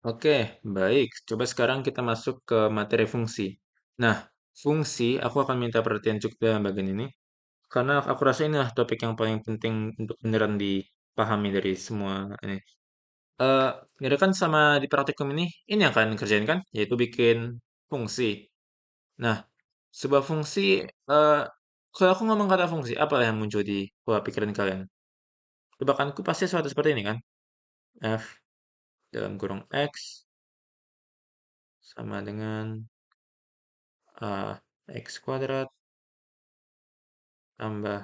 Oke, baik. Coba sekarang kita masuk ke materi fungsi. Nah, fungsi aku akan minta perhatian cukup dalam bagian ini karena aku rasa inilah topik yang paling penting untuk beneran dipahami dari semua ini. Eh, Kira kan sama di praktikum ini yang kalian kerjain kan, yaitu bikin fungsi. Nah, sebuah fungsi, eh, kalau aku ngomong kata fungsi, apa yang muncul di pola pikiran kalian? Tebakanku pasti suatu seperti ini kan? F dalam kurung X sama dengan X kuadrat tambah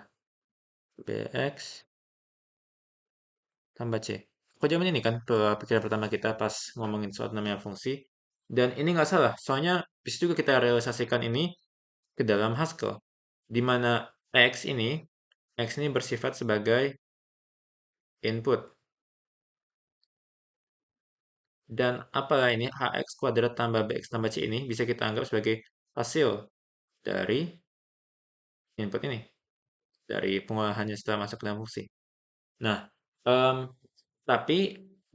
BX tambah C. Aku jamin ini kan pikiran pertama kita pas ngomongin soal namanya fungsi. Dan ini nggak salah, soalnya bisa juga kita realisasikan ini ke dalam Haskell. Di mana X ini bersifat sebagai input. Dan apalah ini, AX kuadrat tambah BX tambah C ini bisa kita anggap sebagai hasil dari input ini. Dari pengolahannya setelah masuk ke dalam fungsi. Nah, em, tapi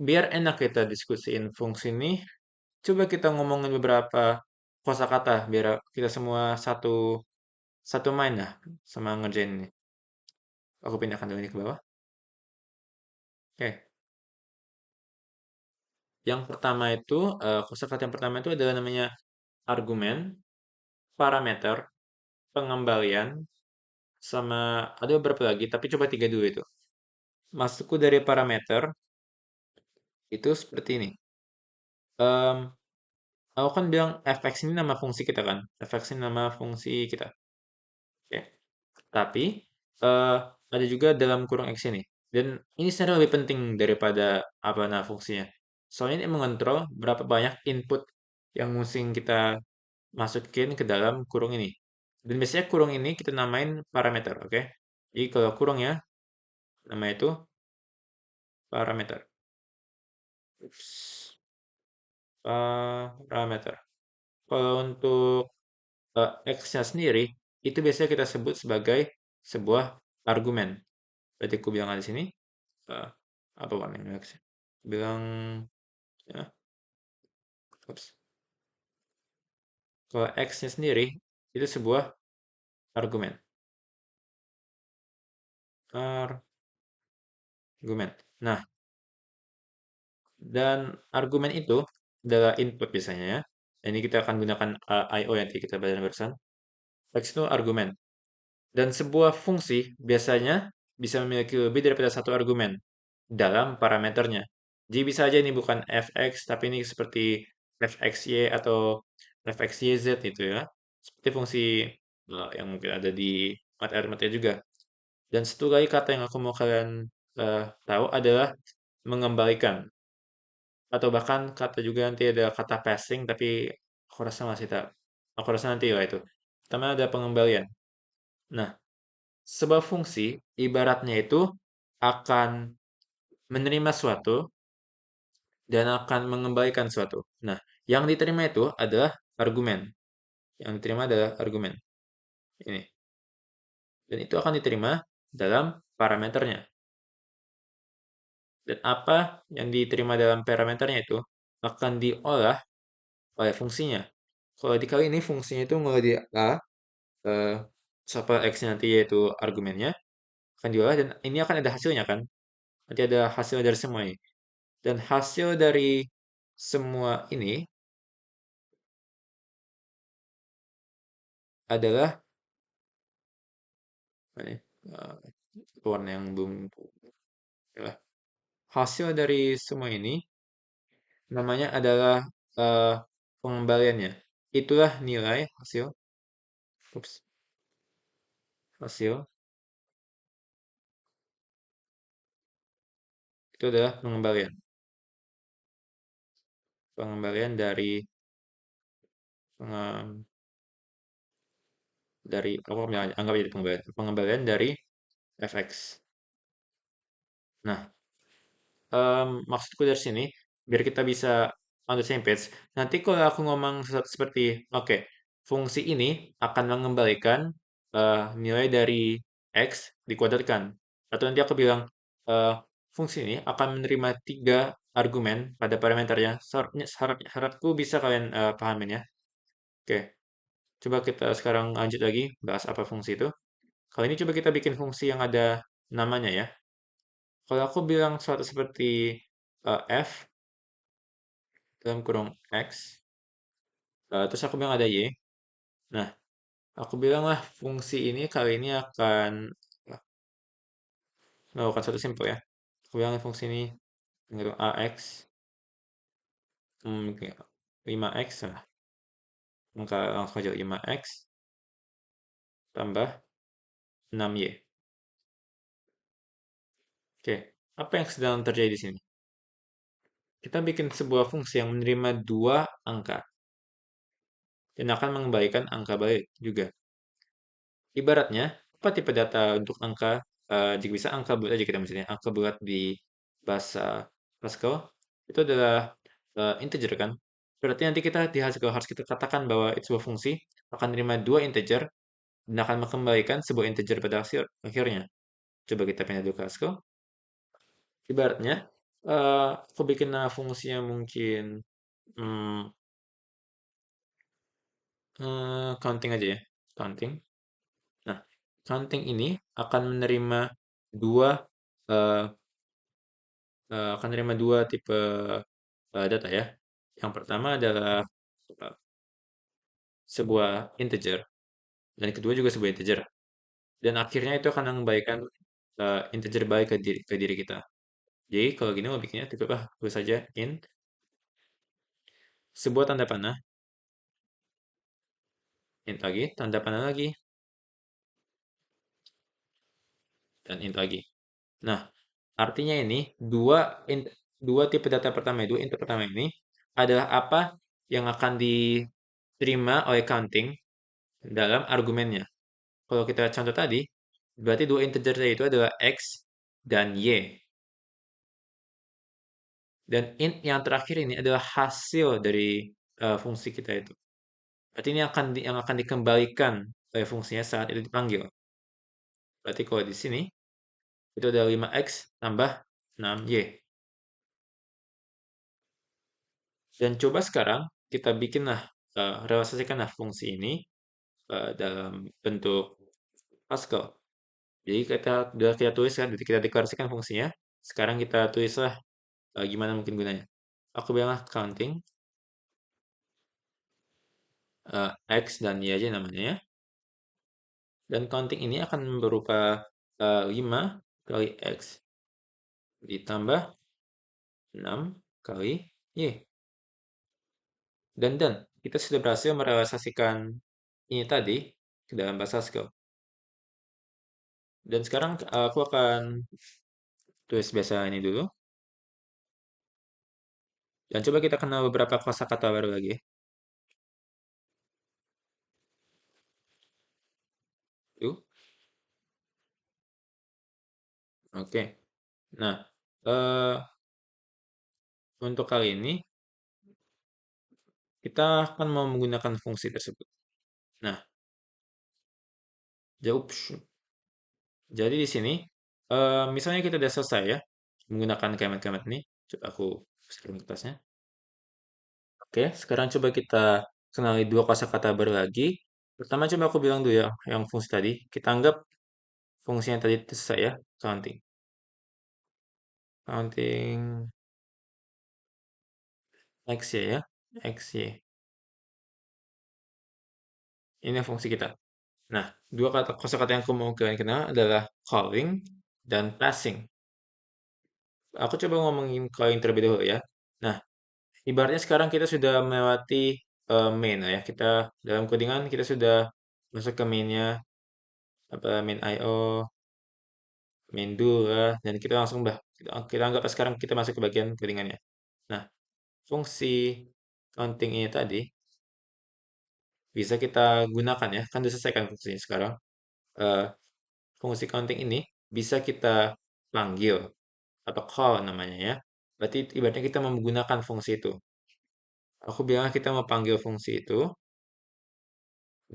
biar enak kita diskusiin fungsi ini, coba kita ngomongin beberapa kosakata biar kita semua satu satu main lah sama ngerjain ini. Aku pindahkan dulu ini ke bawah. Oke. Yang pertama itu kosakata yang pertama itu adalah namanya argumen, parameter, pengembalian, sama ada beberapa lagi, tapi coba tiga dulu itu. Maksudku dari parameter itu seperti ini. Em, aku kan bilang fx ini nama fungsi kita kan. Fx ini nama fungsi kita. Oke. Tapi eh, ada juga dalam kurung X ini. Dan ini sebenarnya lebih penting daripada apa nah fungsinya. Soalnya ini mengontrol berapa banyak input yang mesti kita masukin ke dalam kurung ini. Dan biasanya kurung ini kita namain parameter, oke? Jadi kalau kurungnya nama itu parameter. Ups, parameter. Kalau untuk X-nya sendiri, itu biasanya kita sebut sebagai sebuah argumen. Berarti aku bilang di sini, eh, apa warnanya X? Bilang, ya, ups. Kalau X-nya sendiri, itu sebuah argumen. Argumen. Nah, dan argumen itu adalah input biasanya ya. Ini kita akan gunakan I/O yang tadi kita belajar barusan. X itu argumen. Dan sebuah fungsi biasanya bisa memiliki lebih daripada satu argumen dalam parameternya. Jadi bisa aja ini bukan fx, tapi ini seperti fxy atau fxyz itu ya. Seperti fungsi yang mungkin ada di matematika juga. Dan satu lagi kata yang aku mau kalian tahu adalah mengembalikan. Atau bahkan kata juga nanti ada kata passing, tapi aku rasa masih tak. Aku rasa nanti lah itu. Pertama ada pengembalian. Nah, sebuah fungsi ibaratnya itu akan menerima suatu dan akan mengembalikan suatu. Nah, yang diterima itu adalah argumen. Yang diterima adalah argumen. Ini. Dan itu akan diterima dalam parameternya. Dan apa yang diterima dalam parameternya itu akan diolah oleh fungsinya. Kalau di kali ini fungsinya itu mulai di A, eh, siapa X nanti yaitu argumennya, akan diolah dan ini akan ada hasilnya kan. Nanti ada hasil dari semua ini. Dan hasil dari semua ini adalah apa nih, warna yang belum ya. Hasil dari semua ini namanya adalah eh, pengembaliannya. Itulah nilai hasil. Ups, hasil itu adalah pengembalian. Pengembalian dari penge- dari apa anggap jadi pengembalian. Pengembalian dari fx. Nah, maksudku dari sini biar kita bisa on the same page. Nanti kalau aku ngomong seperti, oke, fungsi ini akan mengembalikan nilai dari x dikuadratkan. Atau nanti aku bilang fungsi ini akan menerima 3 argumen pada parameternya. Syaratku bisa kalian pahamin ya. Oke, coba kita sekarang lanjut lagi bahas apa fungsi itu. Kali ini coba kita bikin fungsi yang ada namanya ya. Kalau aku bilang suatu seperti f dalam kurung x, terus aku bilang ada y. Nah, aku bilang lah fungsi ini kali ini akan melakukan satu simpel ya. Aku bilang fungsi ini menghitung ax, 5x lah. Maka langsung aja 5x tambah 6y. Oke, apa yang sedang terjadi di sini? Kita bikin sebuah fungsi yang menerima dua angka dan akan mengembalikan angka balik juga. Ibaratnya, apa tipe data untuk angka? Jika bisa angka bulat aja kita misalnya. Angka bulat di bahasa Pascal itu adalah integer kan? Berarti nanti kita di hasil harus kita katakan bahwa itu sebuah fungsi akan menerima dua integer dan akan mengembalikan sebuah integer pada akhirnya. Coba kita pindah dulu ke Haskell. Ibaratnya, aku bikin fungsinya mungkin hmm, counting aja ya, counting. Nah, counting ini akan menerima dua eh, akan menerima dua tipe data ya. Yang pertama adalah eh, sebuah integer dan kedua juga sebuah integer. Dan akhirnya itu akan mengembalikan integer balik ke diri kita. Jadi kalau gini mau bikinnya tipe apa? Tulis saja int sebuah tanda panah, int lagi, tanda panah lagi, dan int lagi. Nah, artinya ini dua tipe data pertama, dua input pertama ini adalah apa yang akan diterima oleh counting dalam argumennya. Kalau kita contoh tadi, berarti dua integer tadi itu adalah x dan y. Dan int yang terakhir ini adalah hasil dari fungsi kita itu. Berarti ini yang akan dikembalikan oleh fungsinya saat itu dipanggil. Berarti kalau di sini itu ada 5x tambah 6y. Dan coba sekarang kita bikinlah, realisasikanlah fungsi ini dalam bentuk Pascal. Jadi kita tuliskan, jadi kita deklarasikan fungsinya. Sekarang kita tulislah gimana mungkin gunanya. Aku bilanglah counting x dan y aja namanya ya. Dan counting ini akan berupa 5 kali x ditambah 6 kali y. Dan kita sudah berhasil merealisasikan ini tadi ke dalam bahasa Haskell. Dan sekarang aku akan tulis biasa ini dulu. Dan coba kita kenal beberapa kosakata baru lagi ya. Yuk. Oke. Nah, eh, untuk kali ini kita akan mau menggunakan fungsi tersebut. Nah, jauh. Jadi di sini, misalnya kita udah selesai ya menggunakan kalimat-kalimat ini. Coba aku share kertasnya. Oke, sekarang coba kita kenali dua kosakata baru lagi. Pertama coba aku bilang dulu ya, yang fungsi tadi. Kita anggap fungsi yang tadi itu selesai ya, counting. Counting x y ya, x y. Ini fungsi kita. Nah, dua kosakata yang aku mau kalian kenal adalah calling dan passing. Aku coba ngomongin calling terlebih dahulu ya. Nah, ibaratnya sekarang kita sudah melewati main lah ya. Kita dalam codingan kita sudah masuk ke mainnya, apa main IO, main do lah, dan kita langsung kita anggap sekarang kita masuk ke bagian codingannya. Nah, fungsi counting ini tadi bisa kita gunakan ya. Kan sudah selesai kan fungsinya sekarang. Eh, Fungsi counting ini bisa kita panggil atau call namanya ya. Berarti ibaratnya kita menggunakan fungsi itu. Aku bilang kita mau panggil fungsi itu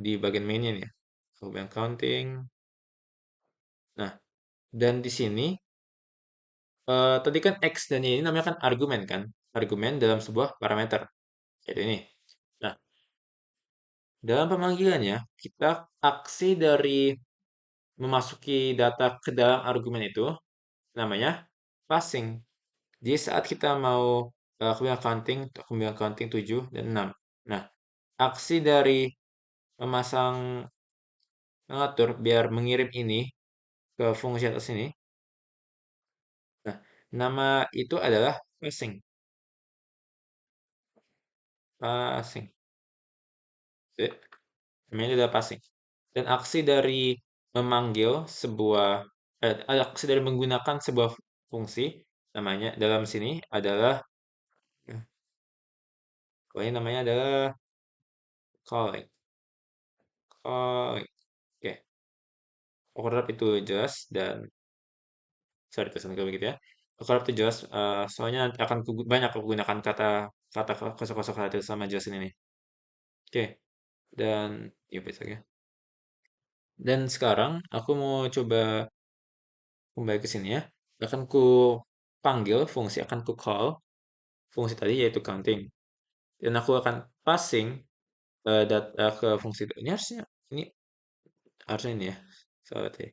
di bagian mainnya nih ya. Aku bilang counting. Nah, dan di sini Tadi kan X dan Y ini namanya kan argumen kan? Argumen dalam sebuah parameter. Yaitu ini. Nah, dalam pemanggilannya, kita aksi dari memasuki data ke dalam argumen itu namanya passing. Jadi saat kita mau aku bilang counting 7 dan 6. Nah, aksi dari memasang mengatur biar mengirim ini ke fungsi atas ini. Nah, nama itu adalah passing. Passing. Eh, Namanya adalah passing. Dan aksi dari memanggil sebuah aksi dari menggunakan sebuah fungsi namanya dalam sini adalah kalau ini namanya adalah calling. Calling. Oke, aku harap itu jelas dan sorry tulisan gue begitu ya. Aku harap itu jelas, soalnya nanti akan banyak aku gunakan kata kata kosakata kata sama jelasin ini. Oke, dan ya bisa ya. Dan sekarang aku mau coba kembali ke sini ya. Akan ku panggil fungsi, akan ku call fungsi tadi yaitu counting. Dan aku akan passing data ke fungsi itu. Ini harusnya ini ya. Soalnya tadi.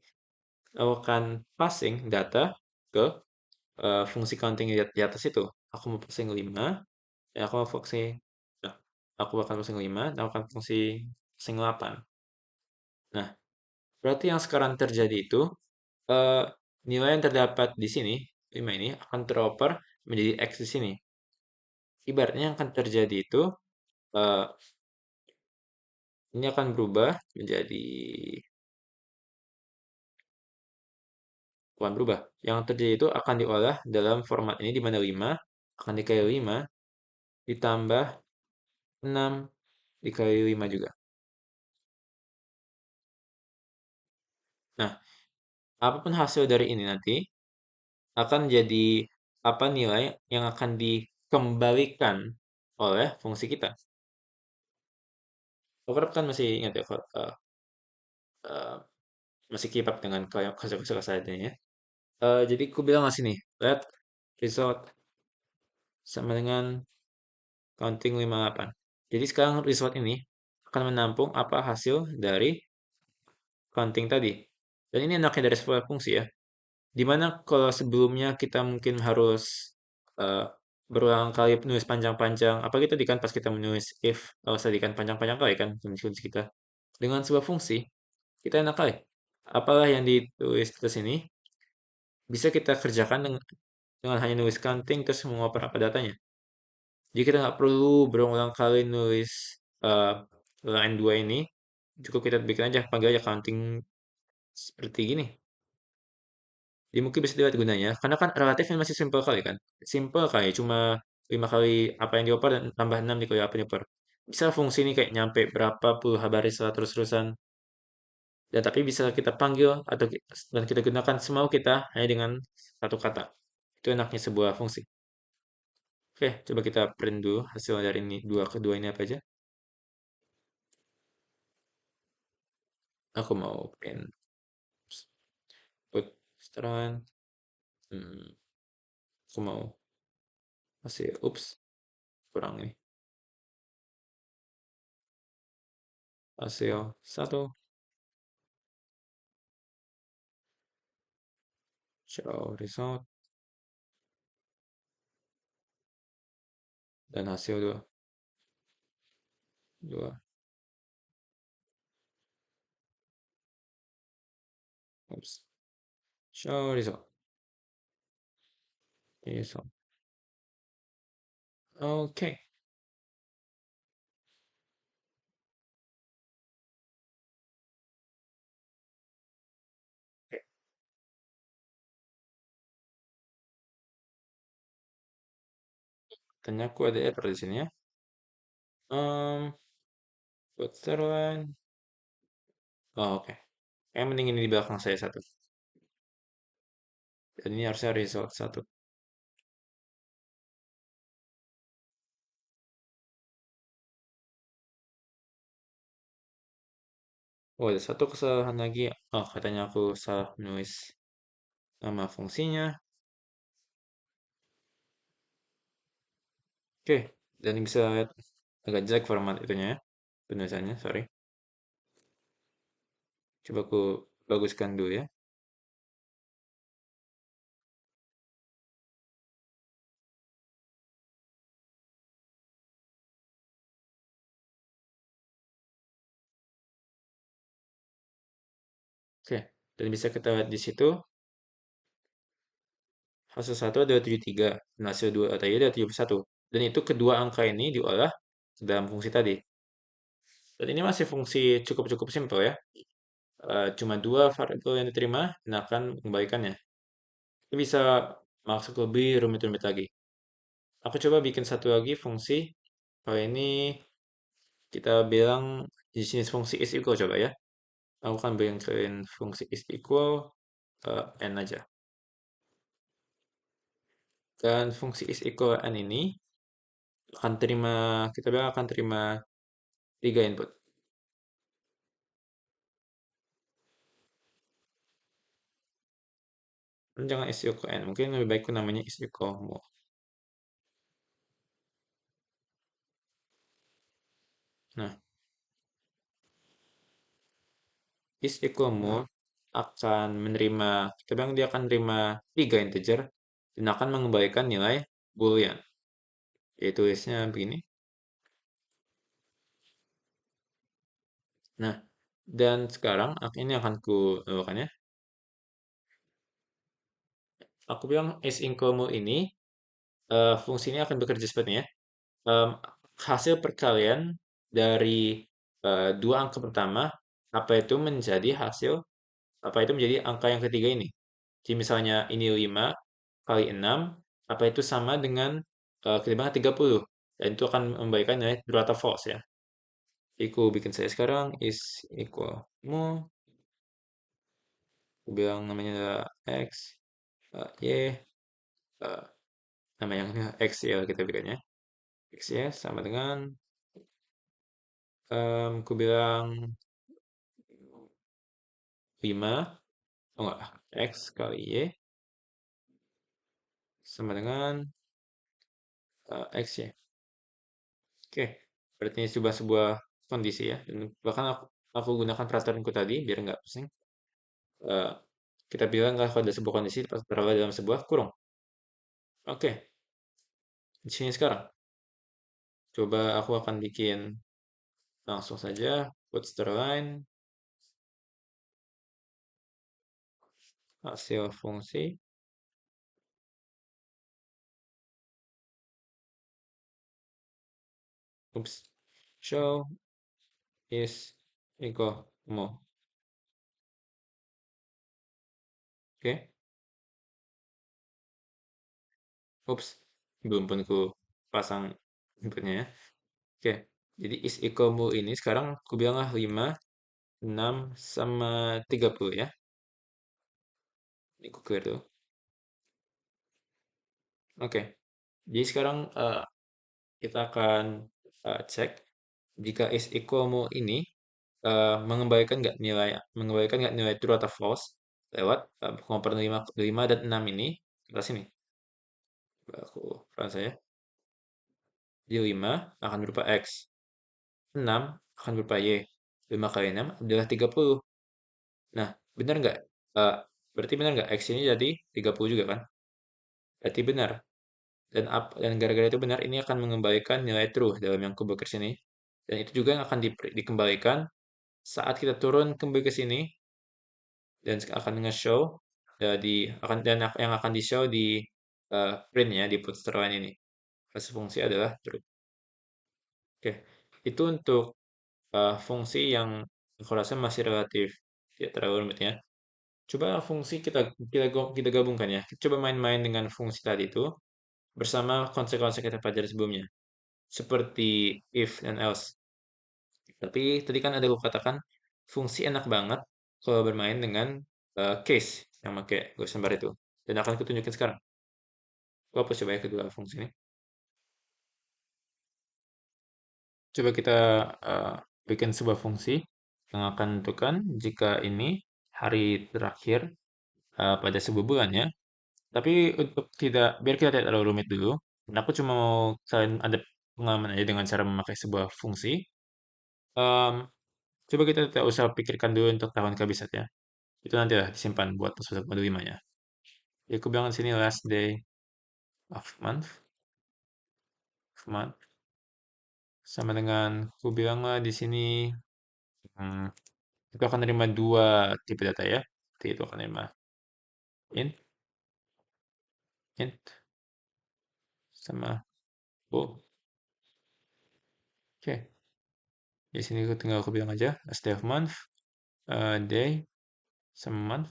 Aku akan passing data ke fungsi counting di atas itu. Aku mau passing 5, ya aku mau fungsi, nah, aku akan passing 5, dan aku akan fungsi passing 8. Nah, berarti yang sekarang terjadi itu, eh, nilai yang terdapat di sini, 5 ini, akan teroper menjadi X di sini. Ibaratnya yang akan terjadi itu, eh, ini akan berubah menjadi, bukan berubah, yang terjadi itu akan diolah dalam format ini, di mana 5 akan dikali 5, ditambah 6 dikali 5 juga. Nah, apapun hasil dari ini nanti, akan jadi apa nilai yang akan dikembalikan oleh fungsi kita. Aku harap kan masih ingat ya, eh, masih keep up dengan konsep-konsep seadanya. Jadi aku bilang masih nih, let result sama dengan counting 58. Jadi sekarang result ini akan menampung apa hasil dari counting tadi. Dan ini enaknya dari sebuah fungsi ya. Dimana kalau sebelumnya kita mungkin harus eh, berulang kali menulis panjang-panjang, apalagi tadi kan pas kita menulis if, harus tadi kan panjang-panjang kali kan fungsi kita. Dengan sebuah fungsi, kita enak kali. Apalah yang ditulis di sini, bisa kita kerjakan dengan hanya nulis counting terus mengoper apa datanya. Jadi kita nggak perlu berulang kali nulis eh, line 2 ini, cukup kita bikin aja, panggil aja counting seperti gini. Jadi mungkin bisa dilihat gunanya, karena kan relatifnya masih simple kali kan. Simple kali, cuma 5 kali apa yang dioper dan tambah 6 dikali apa yang dioper. Bisa fungsi ini kayak nyampe berapa puluh baris lah terus-terusan. Dan tapi bisa kita panggil atau dan kita gunakan semau kita hanya dengan satu kata. Itu enaknya sebuah fungsi. Oke, coba kita print dulu hasil dari ini kedua ini apa aja. Aku mau print put seteran. Hmm, aku mau hasil. Ups, kurang ini. Hasil satu. Show result. Dan hasil dua. Dua. Ups. Show result. Result. Oke. Tanya aku ada error di sini ya. Um, Put line. Oh, oke. Kayak mending ini di belakang saya satu. Dan ini harusnya result satu. Oh, ada satu kesalahan lagi. Oh, katanya aku salah menulis nama fungsinya. Oke, dan bisa lihat agak jelek format itunya ya, penulisannya, sorry. Coba aku baguskan dulu ya. Oke, dan bisa kita lihat di situ hasil satu adalah 73 dan hasil 2 tadi adalah 71. Dan itu kedua angka ini diolah ke dalam fungsi tadi. Dan ini masih fungsi cukup-cukup simpel ya. Cuma dua variabel yang diterima dan akan mengembalikannya. Ini bisa masuk lebih rumit-rumit lagi. Aku coba bikin satu lagi fungsi. Kali ini kita bilang jenis fungsi is equal coba ya. Aku akan bikin fungsi is equal n aja. Dan fungsi is equal n ini akan terima, kita bilang akan terima 3 input. Jangan is equal n, mungkin lebih baik namanya is equal more. Nah, is equal more akan menerima, kita bilang dia akan menerima 3 integer dan akan mengembalikan nilai boolean. Yaitu tulisnya begini. Nah, dan sekarang ini akan ku lakukan ya. Aku bilang is equal more ini fungsinya akan bekerja seperti ini ya. Em, Hasil perkalian dari dua angka pertama apa itu menjadi hasil apa itu menjadi angka yang ketiga ini. Jadi misalnya ini 5 kali 6 apa itu sama dengan ketimbangan 30. Dan itu akan memberikan nilai true atau false ya. Jadi aku bikin saya sekarang is equal mu. Aku bilang namanya adalah x, y, eh, nama yang x ya kita bikinnya. X ya sama dengan aku bilang 5, oh enggak, x kali y sama dengan x ya. Oke, berarti ini sebuah kondisi ya. Dan bahkan aku gunakan peraturanku tadi biar nggak pusing. Eh, Kita bilang kalau ada sebuah kondisi terdapat dalam sebuah kurung. Oke, di sini sekarang. Coba aku akan bikin langsung saja bootstrap hasil fungsi. Oops, show is equal more. Oke, oops, belum pun ku pasang inputnya ya. Oke, jadi is equal more ini sekarang aku bilang lah 5, 6, sama 30 ya. Ini ku clear dulu. Oke, jadi sekarang kita akan cek jika is equal mu ini mengembalikan nggak nilai true atau false lewat pengoperan 5 dan 6 ini ke sini. Aku run saya. Di 5 akan berupa x, 6 akan berupa y. 5 kali 6 adalah 30. Nah, benar nggak? Eh, Berarti benar nggak? X ini jadi 30 juga kan? Berarti benar. Dan gara-gara itu benar, ini akan mengembalikan nilai true dalam yang kubah ke sini. Dan itu juga yang akan dikembalikan saat kita turun kembali ke sini dan akan nge-show yang akan di-show di print ya di bootstrap ini. Hasil fungsi adalah true. Oke, itu untuk fungsi yang aku rasa masih relatif tidak terlalu rumit ya. Coba fungsi kita gabungkan ya. Coba main-main dengan fungsi tadi itu bersama konsekuensi kita pelajari sebelumnya. Seperti if dan else. Tapi tadi kan ada gue katakan fungsi enak banget kalau bermain dengan case yang pakai gue sambar itu. Dan akan kutunjukin sekarang. Gue hapus coba ya kedua fungsi ini. Coba kita eh, bikin sebuah fungsi yang akan menentukan jika ini hari terakhir pada sebuah bulan ya. Tapi biar kita tidak terlalu rumit dulu, Dan aku cuma mau kalian ada pengalaman aja dengan cara memakai sebuah fungsi. Em, Coba kita tidak usah pikirkan dulu untuk tahun kehabisat ya. Itu nanti lah disimpan buat episode modul 5-nya. Ya, aku bilang di sini last day of month, sama dengan aku bilang lah di sini hmm, itu akan menerima dua tipe data ya. Jadi itu akan menerima int, int sama bool. Oke, di sini aku tinggal aku bilang aja last day of month, day sama month.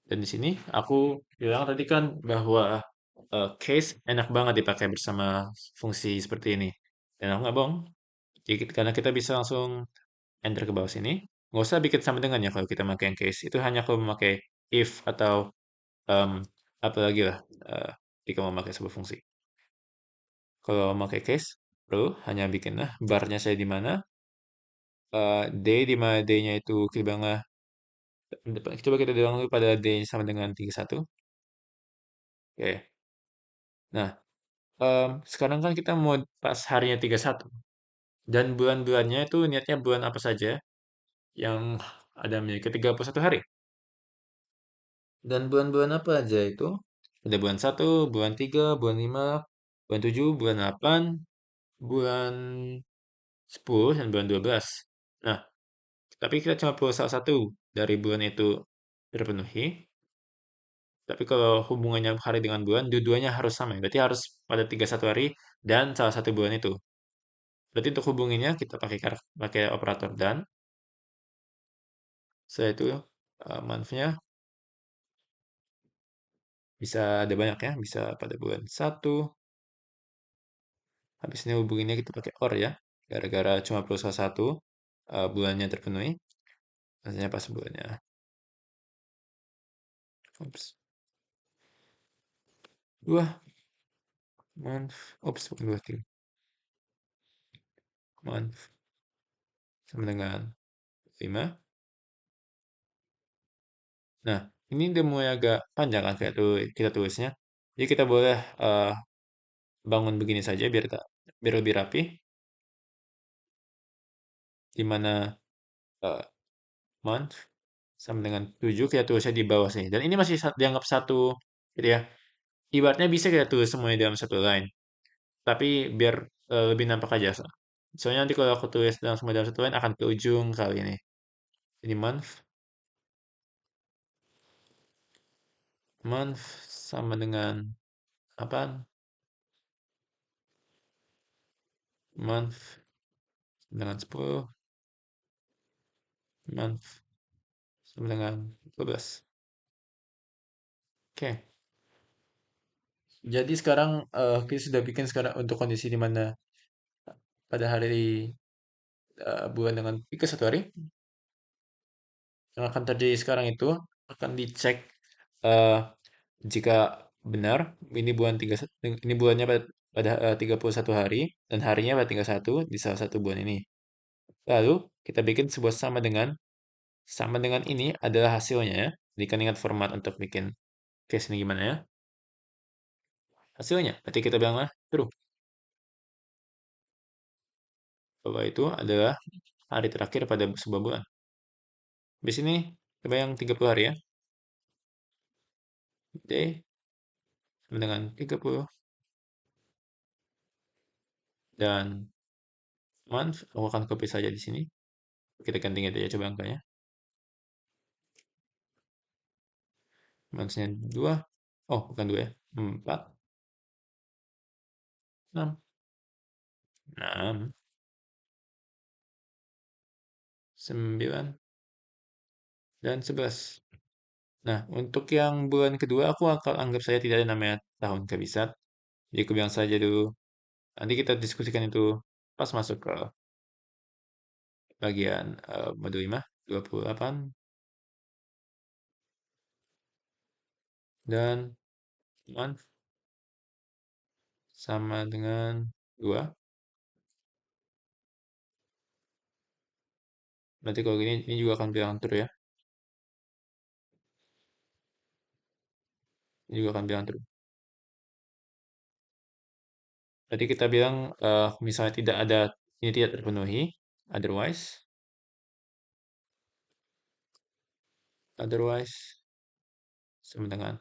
Dan di sini aku bilang tadi kan bahwa case enak banget dipakai bersama fungsi seperti ini. Dan aku nggak bohong. Jadi, karena kita bisa langsung enter ke bawah sini. Nggak usah bikin sama dengan ya kalau kita pakai yang case. Itu hanya kalau memakai if atau em, apa lagi lah jika mau memakai sebuah fungsi. Kalau memakai case, perlu hanya bikin barnya saya di mana, day di mana day-nya itu kita bilang coba kita bilang dulu pada day sama dengan 31. Oke. Nah, sekarang kan kita mau pas harinya 31 dan bulan-bulannya itu niatnya bulan apa saja yang ada memiliki 31 hari. Dan bulan-bulan apa aja itu? Ada bulan 1, bulan 3, bulan 5, bulan 7, bulan 8, bulan 10, dan bulan 12. Nah, tapi kita cuma perlu salah satu dari bulan itu terpenuhi. Tapi kalau hubungannya hari dengan bulan, dua-duanya harus sama. Berarti harus pada 31 hari dan salah satu bulan itu. Berarti untuk hubunginya kita pakai operator dan. Setelah itu month-nya bisa ada banyak ya, bisa pada bulan 1. Habis ini hubunginnya kita pakai or ya, gara-gara cuma perlu salah satu bulannya terpenuhi. Maksudnya pas bulannya. Ups. 2 month. Ups, bukan 2, 3. Month sama dengan 5. Nah, ini udah mulai agak panjang kan kita tulisnya. Jadi kita boleh bangun begini saja biar lebih rapi. Di mana eh, month sama dengan 7 kita tulisnya di bawah sini. Dan ini masih dianggap satu gitu ya. Ibaratnya bisa kita tulis semuanya dalam satu line. Tapi biar lebih nampak aja. Soalnya nanti kalau aku tulis semua dalam satu line akan ke ujung kali ini. Jadi month sama dengan apa? Month dengan 10, month sama dengan 12. Oke. Jadi sekarang kita sudah bikin sekarang untuk kondisi di mana pada hari bulan dengan tiga satu hari yang akan terjadi sekarang itu akan dicek eh, jika benar ini ini bulannya pada 31 hari dan harinya pada 31 di salah satu bulan ini. Lalu kita bikin sebuah sama dengan ini adalah hasilnya ya. Jadi kan ingat format untuk bikin case ini gimana ya? Hasilnya, berarti kita bilang true bahwa itu adalah hari terakhir pada sebuah bulan. Di sini kita yang 30 hari ya. Day sama dengan 30 dan month aku akan copy saja di sini. Kita ganti aja coba angkanya. Monthsnya 2. Oh, bukan 2 ya. 4, 6, 6, 9, dan 11. Nah, untuk yang bulan kedua aku akan anggap saya tidak ada namanya tahun kabisat. Jadi aku bilang saja dulu. Nanti kita diskusikan itu pas masuk ke bagian modul 5, 28, dan month sama dengan 2. Berarti kalau gini, ini juga akan bilang true ya. Ini juga akan bilang true. Tadi kita bilang misalnya tidak ada ini tidak terpenuhi, otherwise, otherwise sama dengan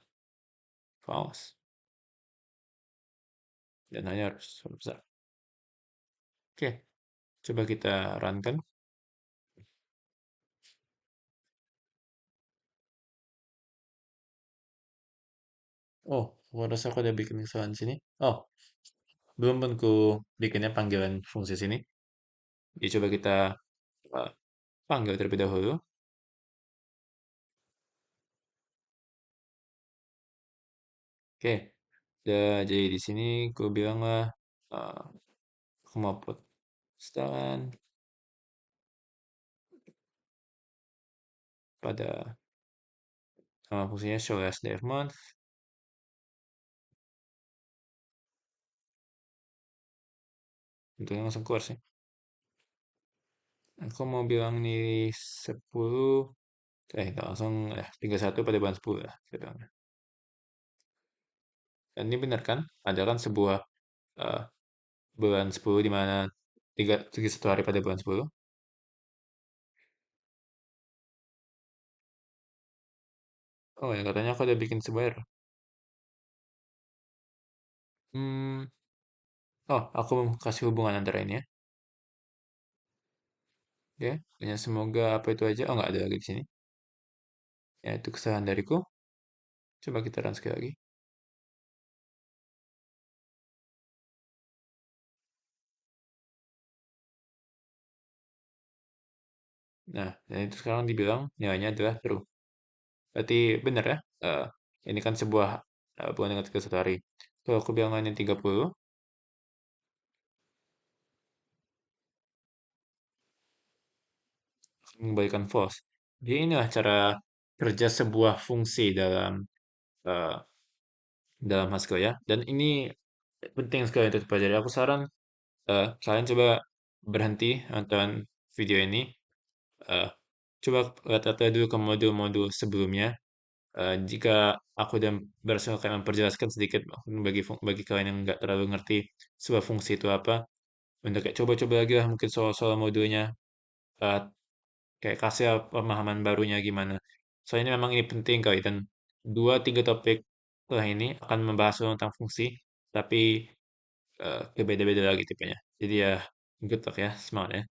false dan hanya harus huruf besar. Oke, coba kita runkan. Oh, gua rasa aku udah bikin kesalahan di sini. Oh, belum pun ku bikinnya panggilan fungsi sini. Jadi coba kita uh, panggil terlebih dahulu. Oke, jadi di sini ku bilang lah uh, aku mau put setelan pada nama fungsinya show as def month. Tentunya langsung keluar sih. Aku mau bilang nih 10, nggak langsung 31 pada bulan 10 lah. Saya bilangnya. Dan ini benar kan? Ada kan sebuah uh, bulan 10 di mana 31 hari pada bulan 10. Oh ya, katanya aku udah bikin sebuah error. Hmm, oh, aku kasih hubungan antara ini ya. Oke, hanya semoga apa itu aja. Oh, nggak ada lagi di sini. Ya, itu kesalahan dariku. Coba kita run sekali lagi. Nah, dan itu sekarang dibilang nilainya adalah true. Berarti benar ya. Ini kan sebuah hubungan dengan 31 hari. Kalau aku bilang lainnya 30, mengembalikan false. Jadi inilah cara kerja sebuah fungsi eh, dalam Haskell ya. Dan ini penting sekali untuk dipelajari. Aku saran kalian coba berhenti nonton video ini. eh, Coba lihat-lihat dulu ke modul-modul sebelumnya. Jika aku dan berhasil kayak memperjelaskan sedikit bagi kalian yang nggak terlalu ngerti sebuah fungsi itu apa, untuk kayak coba-coba lagi lah mungkin soal-soal modulnya, eh, kayak kasih pemahaman barunya gimana. Soalnya memang ini penting kali dan dua tiga topik setelah ini akan membahas tentang fungsi, tapi beda-beda lagi tipenya. Jadi ya good luck ya, semangat ya.